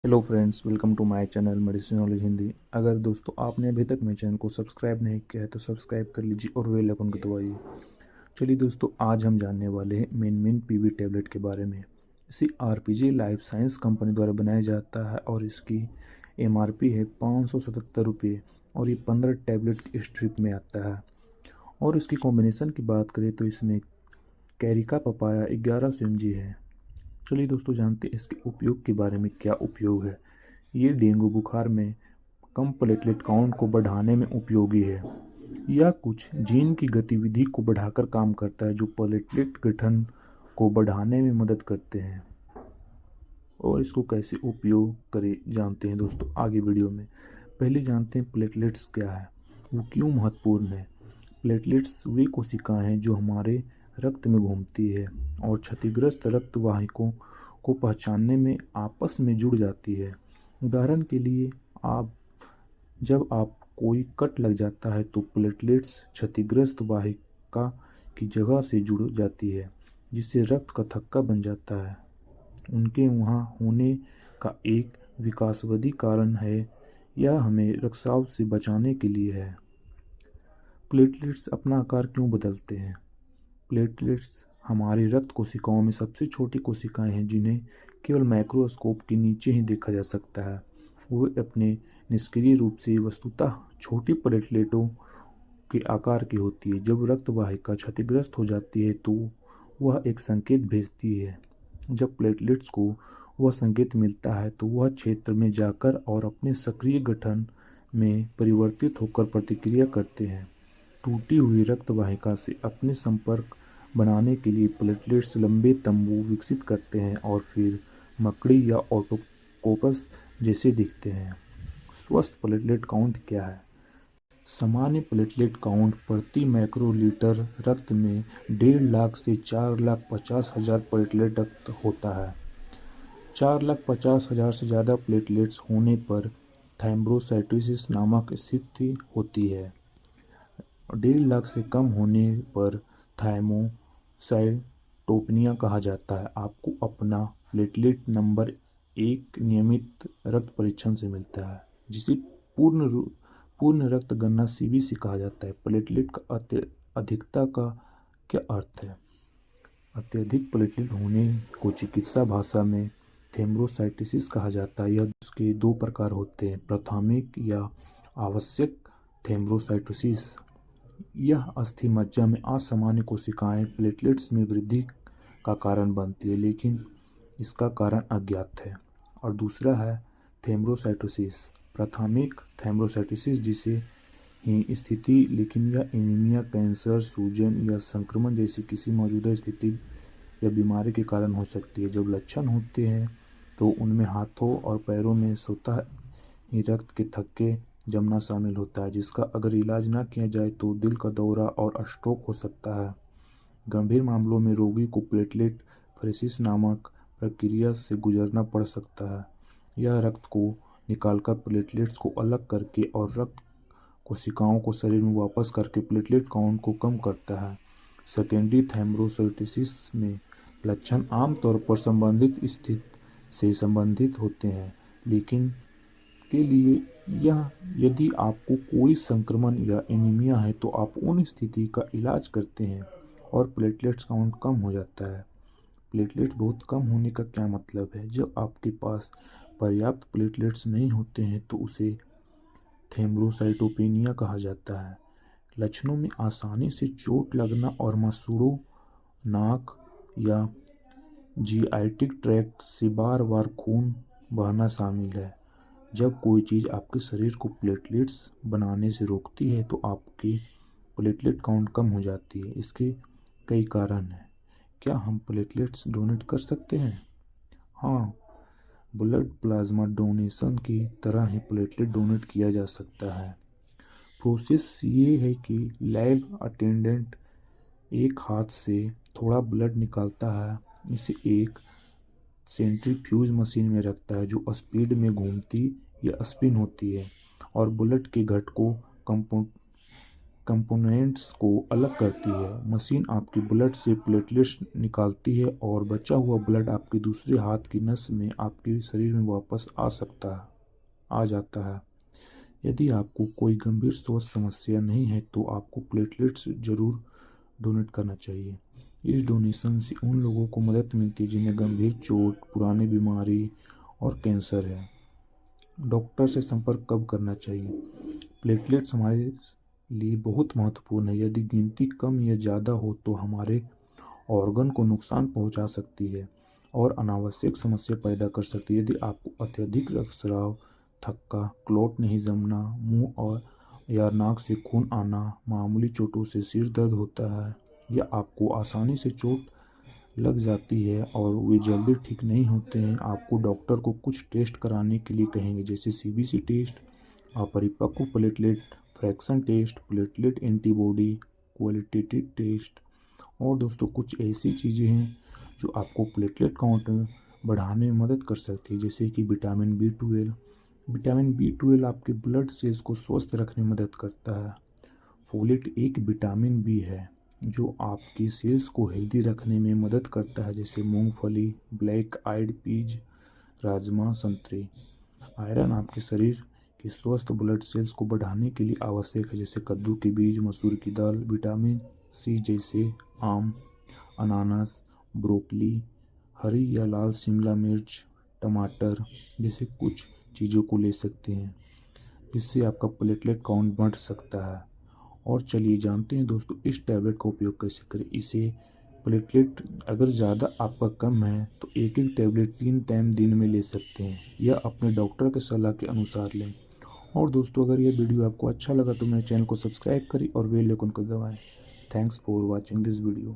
Hello friends, welcome to my channel medicine knowledge Hindi. अगर दोस्तों आपने अभी तक मेरे चैनल को सब्सक्राइब नहीं किया है तो सब्सक्राइब कर लीजिए और बेल आइकन को दबाइए। चलिए दोस्तों, आज हम जानने वाले हैं मेन पीवी टैबलेट के बारे में। इसे आरपीजी लाइफ साइंस कंपनी द्वारा बनाया जाता है और इसकी एमआरपी है 577 रुपये और ये 15 टैबलेट की स्ट्रिप में आता है। और इसकी कॉम्बिनेशन की बात करें तो इसमें कैरिका पपाया 1100 mg है। चलिए दोस्तों, जानते हैं इसके उपयोग के बारे में। क्या उपयोग है? ये डेंगू बुखार में कम प्लेटलेट काउंट को बढ़ाने में उपयोगी है। यह कुछ जीन की गतिविधि को बढ़ाकर काम करता है जो प्लेटलेट गठन को बढ़ाने में मदद करते हैं। और इसको कैसे उपयोग करें जानते हैं दोस्तों आगे वीडियो में। पहले जानते हैं प्लेटलेट्स क्या है, वो क्यों महत्वपूर्ण है। प्लेटलेट्स वे कोशिकाएं हैं जो हमारे रक्त में घूमती है और क्षतिग्रस्त रक्त वाहिकों को पहचानने में आपस में जुड़ जाती है। उदाहरण के लिए, जब आप कोई कट लग जाता है तो प्लेटलेट्स क्षतिग्रस्त वाहिका की जगह से जुड़ जाती है, जिससे रक्त का थक्का बन जाता है। उनके वहाँ होने का एक विकासवादी कारण है। यह हमें रक्तस्राव से बचाने के लिए है। प्लेटलेट्स अपना आकार क्यों बदलते हैं? प्लेटलेट्स हमारी रक्त कोशिकाओं में सबसे छोटी कोशिकाएं हैं जिन्हें केवल माइक्रोस्कोप के नीचे ही देखा जा सकता है। वो अपने निष्क्रिय रूप से वस्तुतः छोटी प्लेटलेटों के आकार की होती है। जब रक्त वाहिका क्षतिग्रस्त हो जाती है तो वह एक संकेत भेजती है। जब प्लेटलेट्स को वह संकेत मिलता है तो वह क्षेत्र में जाकर और अपने सक्रिय गठन में परिवर्तित होकर प्रतिक्रिया करते हैं। टूटी हुई रक्त वाहिका से अपने संपर्क बनाने के लिए प्लेटलेट्स लंबे तंबू विकसित करते हैं और फिर मकड़ी या ऑटोकोपस जैसे दिखते हैं। स्वस्थ प्लेटलेट काउंट क्या है? सामान्य प्लेटलेट काउंट प्रति माइक्रोलीटर रक्त में 1.5 लाख से 4,50,000 प्लेटलेट रक्त होता है। 4,50,000 से ज़्यादा प्लेटलेट्स होने पर थ्रोम्बोसाइटोसिस नामक स्थिति होती है। 1.5 लाख से कम होने पर थ्रोम्बोसाइटोपेनिया कहा जाता है। आपको अपना प्लेटलेट नंबर एक नियमित रक्त परीक्षण से मिलता है, जिसे पूर्ण रक्त गणना सीबीसी कहा जाता है। प्लेटलेट का अधिकता का क्या अर्थ है? अत्यधिक प्लेटलेट होने को चिकित्सा भाषा में थ्रोम्बोसाइटोसिस कहा जाता है। यह उसके दो प्रकार होते हैं, प्राथमिक या आवश्यक थ्रोम्बोसाइटोसिस। यह अस्थि मज्जा में असामान्य कोशिकाएं प्लेटलेट्स में वृद्धि का कारण बनती है, लेकिन इसका कारण अज्ञात है। और दूसरा है थ्रोम्बोसाइटोसिस, प्राथमिक थ्रोम्बोसाइटोसिस जिसे ही स्थिति, लेकिन यह एनीमिया, कैंसर, सूजन या संक्रमण जैसी किसी मौजूदा स्थिति या बीमारी के कारण हो सकती है। जब लक्षण होते हैं तो उनमें हाथों और पैरों में स्वतः ही रक्त के थक्के जमना शामिल होता है, जिसका अगर इलाज न किया जाए तो दिल का दौरा और स्ट्रोक हो सकता है। गंभीर मामलों में रोगी को प्लेटलेट फेरेसिस नामक प्रक्रिया से गुजरना पड़ सकता है। यह रक्त को निकालकर प्लेटलेट्स को अलग करके और रक्त कोशिकाओं को शरीर में वापस करके प्लेटलेट काउंट को कम करता है। सेकेंडरी थ्रोम्बोसाइटोसिस में लक्षण आमतौर पर संबंधित स्थिति से संबंधित होते हैं, लेकिन के लिए यह यदि आपको कोई संक्रमण या एनीमिया है तो आप उन स्थिति का इलाज करते हैं और प्लेटलेट्स काउंट कम हो जाता है। प्लेटलेट बहुत कम होने का क्या मतलब है? जब आपके पास पर्याप्त प्लेटलेट्स नहीं होते हैं तो उसे थ्रोम्बोसाइटोपेनिया कहा जाता है। लक्षणों में आसानी से चोट लगना और मसूड़ों, नाक या जीआईटिक ट्रैक्ट से बार बार खून बहना शामिल है। जब कोई चीज़ आपके शरीर को प्लेटलेट्स बनाने से रोकती है तो आपकी प्लेटलेट काउंट कम हो जाती है। इसके कई कारण हैं। क्या हम प्लेटलेट्स डोनेट कर सकते हैं? हाँ, ब्लड प्लाज्मा डोनेशन की तरह ही प्लेटलेट डोनेट किया जा सकता है। प्रोसेस ये है कि लैब अटेंडेंट एक हाथ से थोड़ा ब्लड निकालता है, इसे एक सेंट्रीफ्यूज मशीन में रखता है जो स्पीड में घूमती या स्पिन होती है और ब्लड के घट को कंपोनेंट्स को अलग करती है। मशीन आपके ब्लड से प्लेटलेट्स निकालती है और बचा हुआ ब्लड आपके दूसरे हाथ की नस में आपके शरीर में वापस आ जाता है। यदि आपको कोई गंभीर स्वास्थ्य समस्या नहीं है तो आपको प्लेटलेट्स जरूर डोनेट करना चाहिए। इस डोनेशन से उन लोगों को मदद मिलती है जिन्हें गंभीर चोट, पुरानी बीमारी और कैंसर है। डॉक्टर से संपर्क कब करना चाहिए? प्लेटलेट्स हमारे लिए बहुत महत्वपूर्ण है। यदि गिनती कम या ज़्यादा हो तो हमारे ऑर्गन को नुकसान पहुंचा सकती है और अनावश्यक समस्या पैदा कर सकती है। यदि आपको अत्यधिक रक्तस्राव, थक्का, क्लॉट नहीं जमना, मुंह और या नाक से खून आना, मामूली चोटों से सिर दर्द होता है या आपको आसानी से चोट लग जाती है और वे जल्दी ठीक नहीं होते हैं, आपको डॉक्टर को कुछ टेस्ट कराने के लिए कहेंगे, जैसे सीबीसी टेस्ट, अपरिपक्व platelet fraction test, platelet antibody qualitative test. और दोस्तों कुछ ऐसी चीज़ें हैं जो आपको प्लेटलेट काउंट बढ़ाने में मदद कर सकती है, जैसे कि विटामिन B12। विटामिन B12 आपके ब्लड सेल्स को स्वस्थ रखने में मदद करता है। फोलेट एक विटामिन बी है जो आपकी सेल्स को हेल्दी रखने में मदद करता है, जैसे मूंगफली, ब्लैक आइड पीज, राजमा, संतरे। आयरन आपके शरीर के स्वस्थ ब्लड सेल्स को बढ़ाने के लिए आवश्यक है, जैसे कद्दू के बीज, मसूर की दाल। विटामिन सी जैसे आम, अनानास, ब्रोकली, हरी या लाल शिमला मिर्च, टमाटर जैसे कुछ चीज़ों को ले सकते हैं, जिससे आपका प्लेटलेट काउंट बढ़ सकता है। और चलिए जानते हैं दोस्तों इस टैबलेट का उपयोग कैसे करें। इसे प्लेटलेट अगर ज़्यादा आपका कम है तो एक एक टैबलेट 3 टाइम दिन में ले सकते हैं या अपने डॉक्टर के सलाह के अनुसार लें। और दोस्तों अगर ये वीडियो आपको अच्छा लगा तो मेरे चैनल को सब्सक्राइब करें और बेल आइकन को दबाएं। Thanks for watching this video.